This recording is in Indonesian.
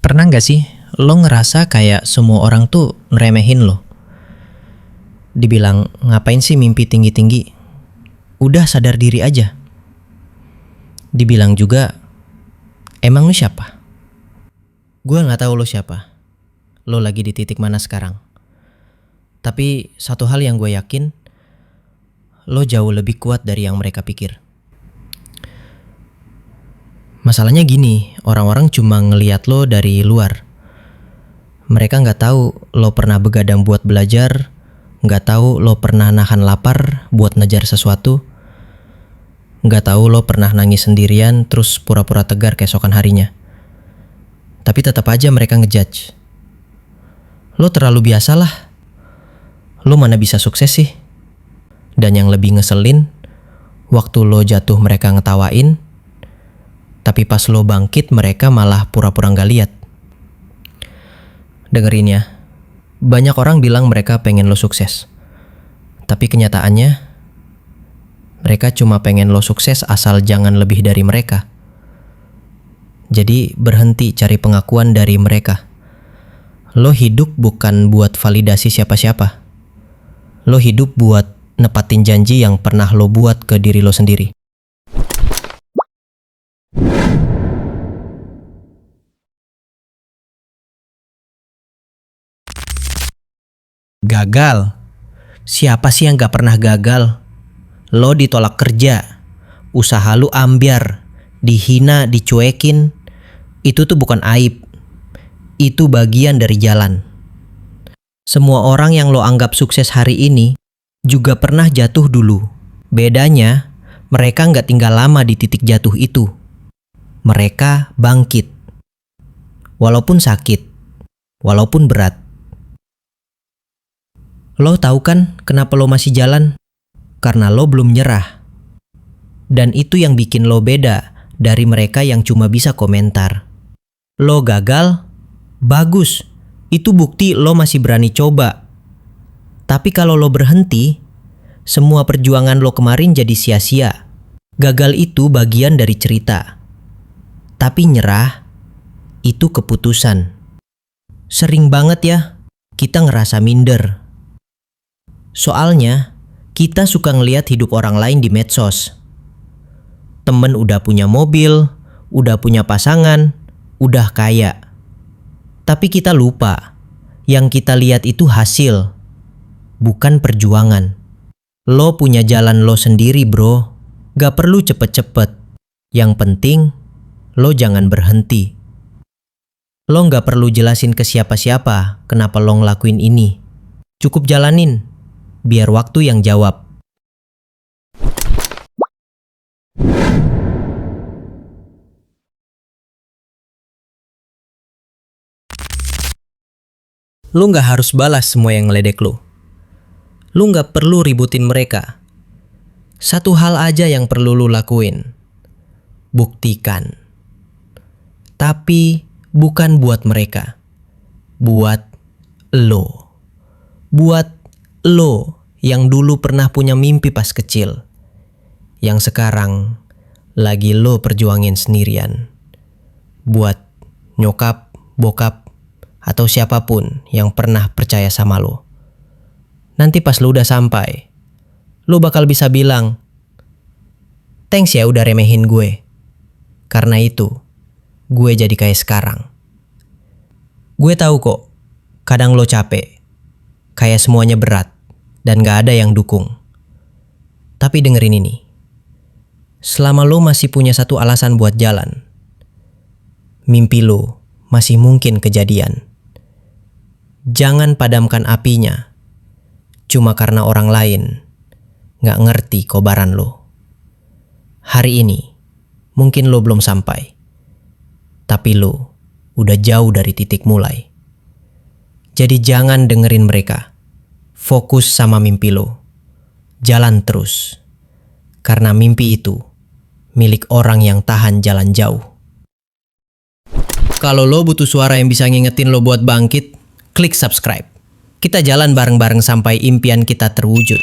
Pernah nggak sih lo ngerasa kayak semua orang tuh ngeremehin lo? Dibilang ngapain sih mimpi tinggi-tinggi? Udah sadar diri aja. Dibilang juga, emang lo siapa? Gue nggak tahu lo siapa. Lo lagi di titik mana sekarang? Tapi satu hal yang gue yakin, lo jauh lebih kuat dari yang mereka pikir. Masalahnya gini, orang-orang cuma ngelihat lo dari luar. Mereka nggak tahu lo pernah begadang buat belajar, nggak tahu lo pernah nahan lapar buat ngejar sesuatu, nggak tahu lo pernah nangis sendirian terus pura-pura tegar keesokan harinya. Tapi tetap aja mereka ngejudge. Lo terlalu biasa lah. Lo mana bisa sukses sih? Dan yang lebih ngeselin, waktu lo jatuh mereka ngetawain, tapi pas lo bangkit mereka malah pura-pura nggak lihat. Dengerin ya, banyak orang bilang mereka pengen lo sukses. Tapi kenyataannya, mereka cuma pengen lo sukses asal jangan lebih dari mereka. Jadi berhenti cari pengakuan dari mereka. Lo hidup bukan buat validasi siapa-siapa. Lo hidup buat nepatin janji yang pernah lo buat ke diri lo sendiri. Gagal? Siapa sih yang gak pernah gagal? Lo ditolak kerja, usaha lo ambyar, dihina, dicuekin. Itu tuh bukan aib. Itu bagian dari jalan. Semua orang yang lo anggap sukses hari ini juga pernah jatuh dulu. Bedanya, mereka gak tinggal lama di titik jatuh itu. Mereka bangkit. Walaupun sakit, walaupun berat. Lo tahu kan kenapa lo masih jalan? Karena lo belum nyerah. Dan itu yang bikin lo beda dari mereka yang cuma bisa komentar. Lo gagal? Bagus. Itu bukti lo masih berani coba. Tapi kalau lo berhenti, semua perjuangan lo kemarin jadi sia-sia. Gagal itu bagian dari cerita. Tapi nyerah, itu keputusan. Sering banget ya, kita ngerasa minder. Soalnya, kita suka ngelihat hidup orang lain di medsos. Temen udah punya mobil, udah punya pasangan, udah kaya. Tapi kita lupa, yang kita lihat itu hasil, bukan perjuangan. Lo punya jalan lo sendiri bro, gak perlu cepet-cepet. Yang penting, lo jangan berhenti. Lo gak perlu jelasin ke siapa-siapa kenapa lo ngelakuin ini. Cukup jalanin. Biar waktu yang jawab. Lu gak harus balas semua yang ngeledek lu. Lu gak perlu ributin mereka. Satu hal aja yang perlu lu lakuin. Buktikan. Tapi bukan buat mereka. Buat lo. Buat lo yang dulu pernah punya mimpi pas kecil, yang sekarang lagi lo perjuangin sendirian. Buat nyokap, bokap, atau siapapun yang pernah percaya sama lo. Nanti pas lo udah sampai, lo bakal bisa bilang, thanks ya udah remehin gue. Karena itu, gue jadi kayak sekarang. Gue tahu kok, kadang lo capek, kayak semuanya berat, dan gak ada yang dukung. Tapi dengerin ini. Selama lo masih punya satu alasan buat jalan, mimpi lo masih mungkin kejadian. Jangan padamkan apinya, cuma karena orang lain gak ngerti kobaran lo. Hari ini, mungkin lo belum sampai. Tapi lo udah jauh dari titik mulai. Jadi jangan dengerin mereka. Fokus sama mimpi lo. Jalan terus. Karena mimpi itu milik orang yang tahan jalan jauh. Kalau lo butuh suara yang bisa ngingetin lo buat bangkit, klik subscribe. Kita jalan bareng-bareng sampai impian kita terwujud.